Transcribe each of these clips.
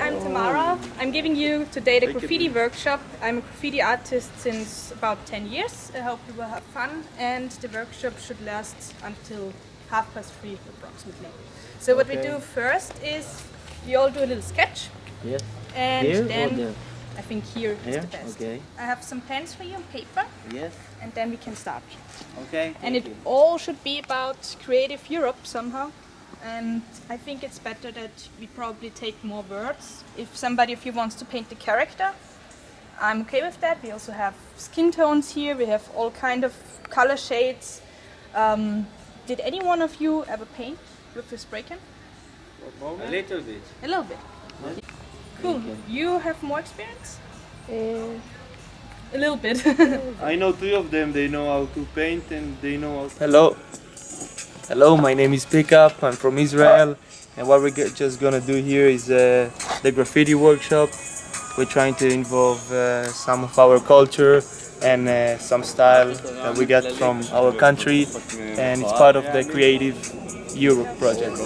I'm Tamara. I'm giving you today the graffiti workshop. I'm a graffiti artist since about 10 years. I hope you will have fun, and the workshop should last until 3:30 approximately. So what we do first is we all do a little sketch. Yes. And Here then or there? I think here is Here? the best. Okay. I have some pens for you and paper, Yes. and then we can start. Okay. And it all should be about creative Europe somehow. And I think it's better that we probably take more words. If somebody of you wants to paint the character, I'm okay with that. We also have skin tones here. We have all kind of color shades. Did any one of you ever paint with the spray can? A little bit. A little bit. Cool. You have more experience? A little bit. I know three of them. They know how to paint and they know how to... Hello, my name is Pickup, I'm from Israel, and what we're just gonna do here is the graffiti workshop. We're trying to involve some of our culture and some style that we get from our country, and it's part of the Creative Europe project.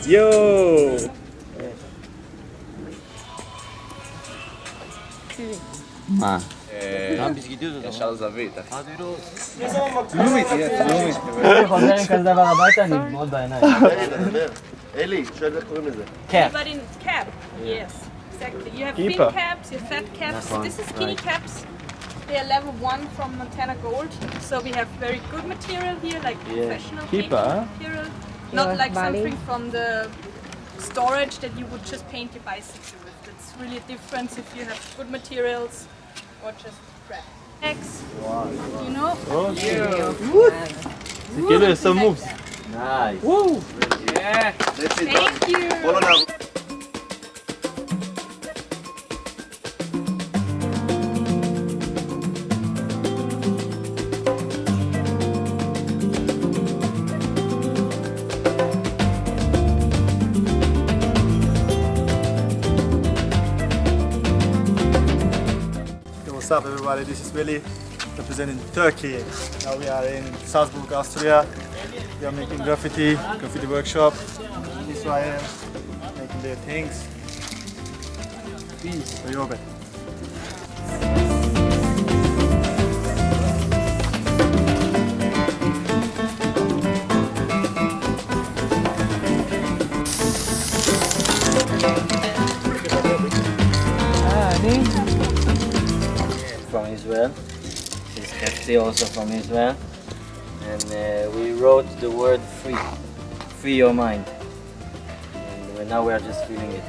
Yo! מה? בשביל גידול ישר זווית. אני חוזר עם כזה דבר הביתה, אני מאוד בעיניים. אלי, שואל איך קוראים לזה? Everybody needs cap. Yes, exactly. You have Keeper. thin caps, you have fat caps. one, This is skinny right. caps. They are level 1 from Montana Gold. So we have very good material here, like professional Keeper, painting huh? material. Not like something from the storage that you would just paint your bicycle with. It's really a difference if you have good materials or just crap. Next, you know? זה כאילו יש some moves. נייס. Thank you! בוא לא נעבור. What's up, everybody? This is Willy, representing Turkey. Now we are in Salzburg, Austria. We are making graffiti workshop. Israel, making their things. Peace. Yobe. From Israel. This is Hefti, also from Israel. And we wrote the word free. Free your mind. And now we are just feeling it.